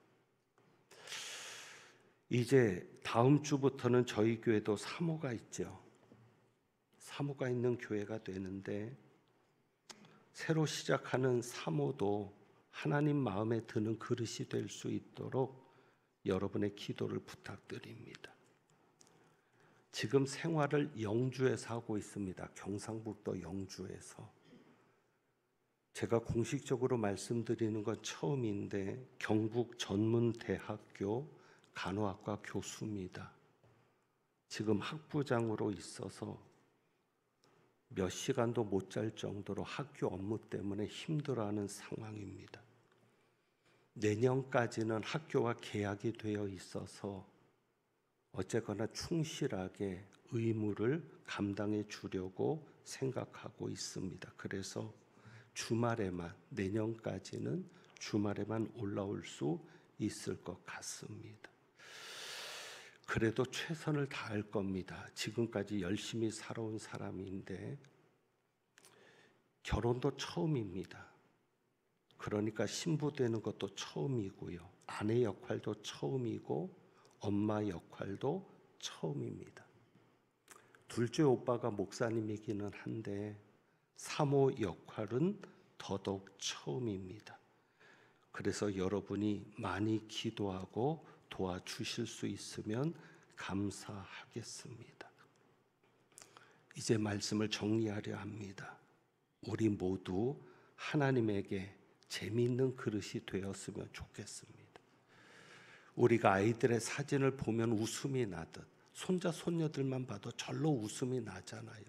이제 다음 주부터는 저희 교회도 사모가 있죠. 사모가 있는 교회가 되는데 새로 시작하는 사모도 하나님 마음에 드는 그릇이 될 수 있도록 여러분의 기도를 부탁드립니다. 지금 생활을 영주에서 하고 있습니다. 경상북도 영주에서. 제가 공식적으로 말씀드리는 건 처음인데 경북 전문대학교 간호학과 교수입니다. 지금 학부장으로 있어서 몇 시간도 못 잘 정도로 학교 업무 때문에 힘들어하는 상황입니다. 내년까지는 학교와 계약이 되어 있어서 어쨌거나 충실하게 의무를 감당해 주려고 생각하고 있습니다. 그래서 주말에만, 내년까지는 주말에만 올라올 수 있을 것 같습니다. 그래도 최선을 다할 겁니다. 지금까지 열심히 살아온 사람인데 결혼도 처음입니다. 그러니까 신부 되는 것도 처음이고요. 아내 역할도 처음이고 엄마 역할도 처음입니다. 둘째 오빠가 목사님이기는 한데 사모 역할은 더더욱 처음입니다. 그래서 여러분이 많이 기도하고 도와주실 수 있으면 감사하겠습니다. 이제 말씀을 정리하려 합니다. 우리 모두 하나님에게 재미있는 그릇이 되었으면 좋겠습니다. 우리가 아이들의 사진을 보면 웃음이 나듯 손자 손녀들만 봐도 절로 웃음이 나잖아요.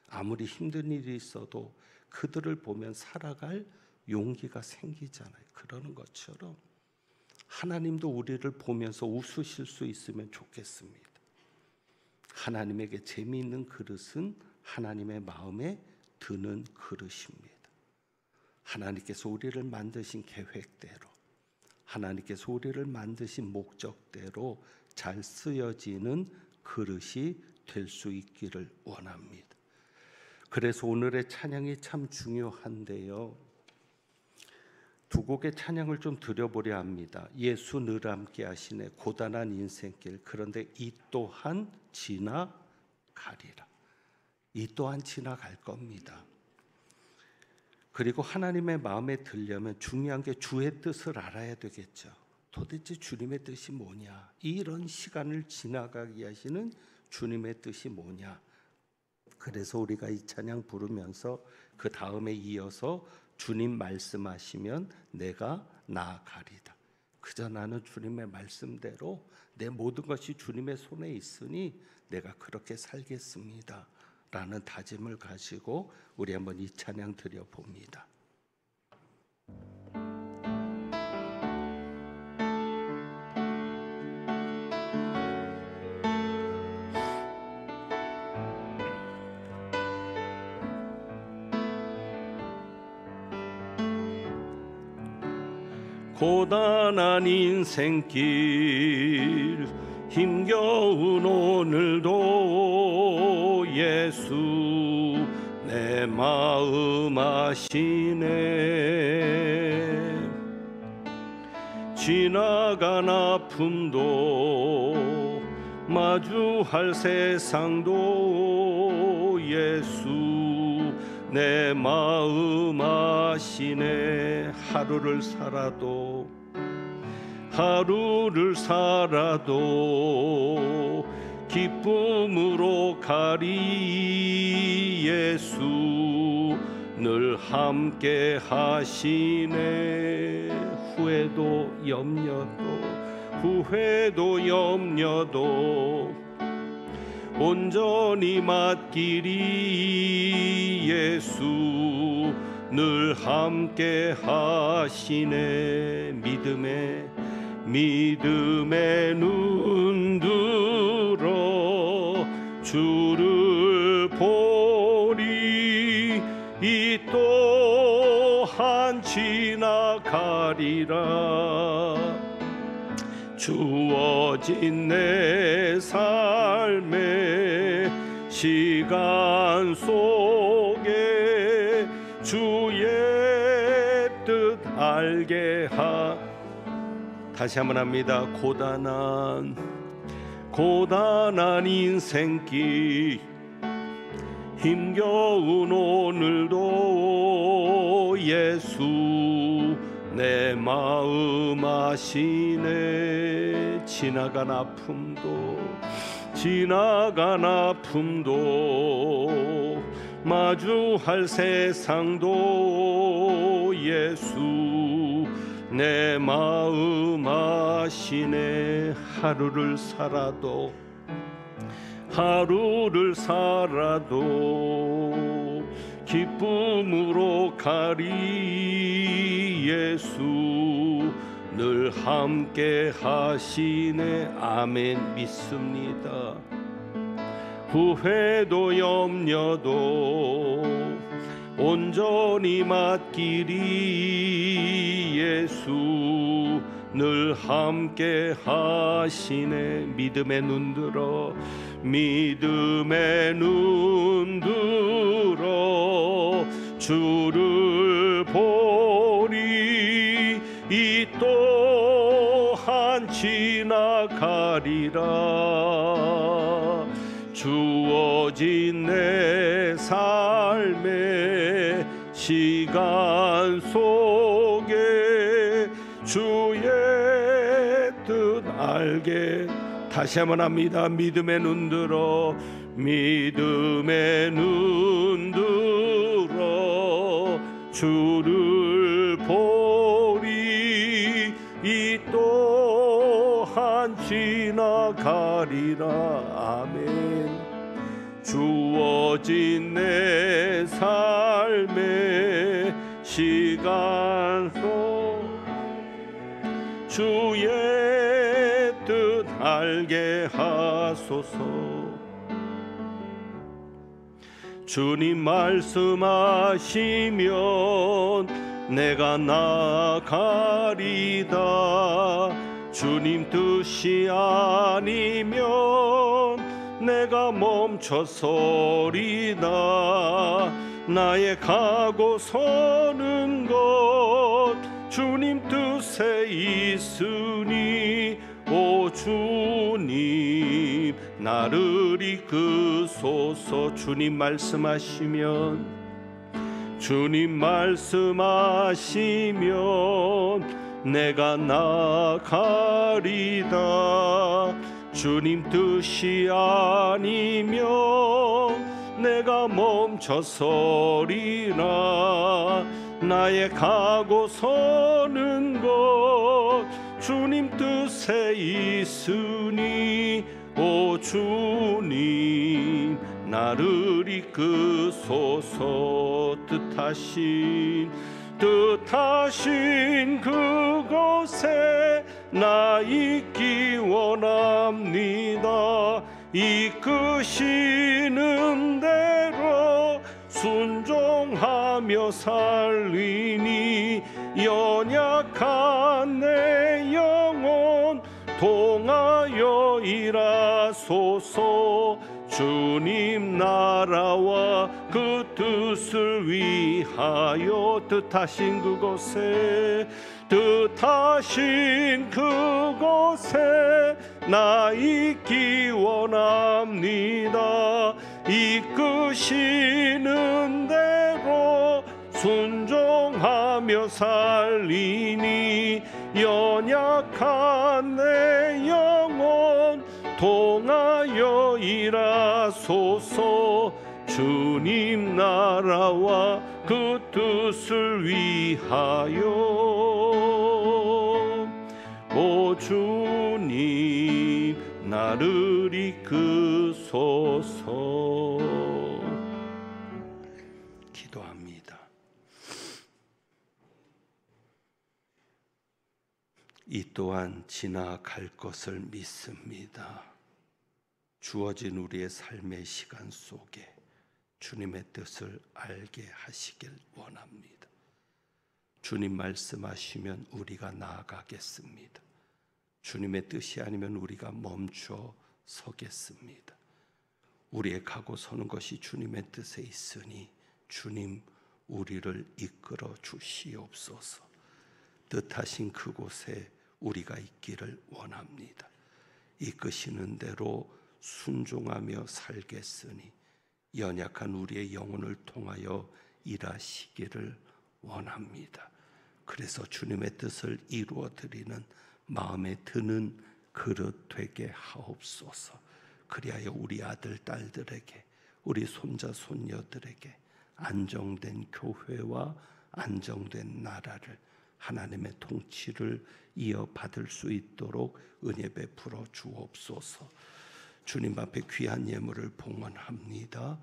아무리 힘든 일이 있어도 그들을 보면 살아갈 용기가 생기잖아요. 그러는 것처럼 하나님도 우리를 보면서 웃으실 수 있으면 좋겠습니다. 하나님에게 재미있는 그릇은 하나님의 마음에 드는 그릇입니다. 하나님께서 우리를 만드신 계획대로, 하나님께서 우리를 만드신 목적대로 잘 쓰여지는 그릇이 될 수 있기를 원합니다. 그래서 오늘의 찬양이 참 중요한데요. 두 곡의 찬양을 좀 드려보려 합니다. 예수 늘 함께 하시네, 고단한 인생길, 그런데 이 또한 지나가리라. 이 또한 지나갈 겁니다. 그리고 하나님의 마음에 들려면 중요한 게 주의 뜻을 알아야 되겠죠. 도대체 주님의 뜻이 뭐냐? 이런 시간을 지나가게 하시는 주님의 뜻이 뭐냐? 그래서 우리가 이 찬양 부르면서 그 다음에 이어서 주님 말씀하시면 내가 나아가리다. 그저 나는 주님의 말씀대로 내 모든 것이 주님의 손에 있으니 내가 그렇게 살겠습니다 라는 다짐을 가지고 우리 한번 이 찬양 드려봅니다. 고단한 인생길 힘겨운 오늘도 예수 내 마음 아시네. 지나간 아픔도 마주할 세상도 예수 내 마음 아시네. 하루를 살아도 기쁨으로 가리. 예수 늘 함께 하시네. 후회도 염려도 온전히 맡기리. 예수 늘 함께 하시네. 믿음의 눈 들어 주를 보리. 이 또한 지나가리라. 주어진 내 삶의 시간 속에 주의 뜻 알게 다시 한번 합니다. 고단한 인생길 힘겨운 오늘도 예수 내 마음 아시네. 지나간 아픔도 마주할 세상도 예수 내 마음 아시네. 하루를 살아도 기쁨으로 가리. 예수 늘 함께 하시네. 아멘. 믿습니다. 후회도 염려도 온전히 맡기리. 예수 늘 함께 하시네. 믿음의 눈 들어 주를 보리. 이 또한 지나가리라. 주어진 내 삶의 시간 속에 주의 뜻 알게. 다시 한번 합니다. 믿음의 눈 들어 주를 보리. 이 또한 지나가리라. 아멘. 주어진 내 삶의 시간 속 주의 뜻 알게 하소서. 주님 말씀하시면 내가 나가리다. 주님 뜻이 아니면 내가 멈춰서리다. 나의 가고 서는 것 주님 뜻에 있으니 오 주님 나를 이끄소서. 주님 말씀하시면 내가 나가리다. 주님 뜻이 아니면 내가 멈춰서리라. 나의 가고 서는 것 주님 뜻에 있으니 오 주님 나를 이끄소서. 뜻하신 그곳에 나 있기 원합니다. 이끄시는 대로 순종하며 살리니 연약한 내 영혼 동하여 일하소서. 주님 나라와 그 뜻을 위하여 뜻하신 그곳에 나 있기 원합니다. 이끄시는 대로 순종하며 살리니 연약한 내 영혼 동하여 일하소서. 주님 나라와 그 뜻을 위하여 오 주님 나를 이끄소서. 기도합니다. 이 또한 지나갈 것을 믿습니다. 주어진 우리의 삶의 시간 속에 주님의 뜻을 알게 하시길 원합니다. 주님 말씀하시면 우리가 나아가겠습니다. 주님의 뜻이 아니면 우리가 멈춰 서겠습니다. 우리의 가고 서는 것이 주님의 뜻에 있으니 주님 우리를 이끌어 주시옵소서. 뜻하신 그곳에 우리가 있기를 원합니다. 이끄시는 대로 순종하며 살겠으니 연약한 우리의 영혼을 통하여 일하시기를 원합니다. 그래서 주님의 뜻을 이루어 드리는 마음에 드는 그릇 되게 하옵소서. 그리하여 우리 아들 딸들에게, 우리 손자 손녀들에게 안정된 교회와 안정된 나라를, 하나님의 통치를 이어받을 수 있도록 은혜 베풀어 주옵소서. 주님 앞에 귀한 예물을 봉헌합니다.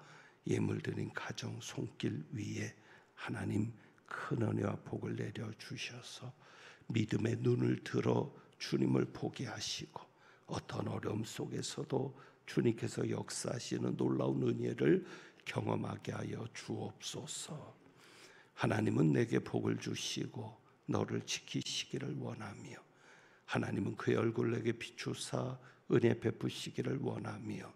예물 드린 가정 손길 위에 하나님 큰 은혜와 복을 내려 주셔서 믿음의 눈을 들어 주님을 보게 하시고 어떤 어려움 속에서도 주님께서 역사하시는 놀라운 은혜를 경험하게 하여 주옵소서. 하나님은 내게 복을 주시고 너를 지키시기를 원하며, 하나님은 그의 얼굴을 내게 비추사 은혜 베푸시기를 원하며,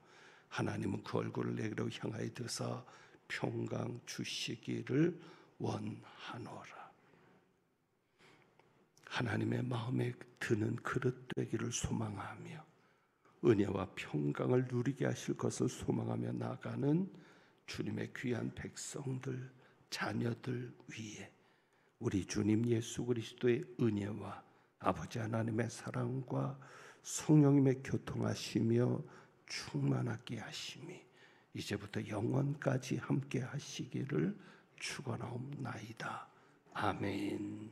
하나님은 그 얼굴을 내게로 향하여 드사 평강 주시기를 원하노라. 하나님의 마음에 드는 그릇 되기를 소망하며 은혜와 평강을 누리게 하실 것을 소망하며 나가는 주님의 귀한 백성들, 자녀들 위에 우리 주님 예수 그리스도의 은혜와 아버지 하나님의 사랑과 성령님의 교통하시며 충만하게 하심이 이제부터 영원까지 함께 하시기를 축원하옵나이다. 아멘.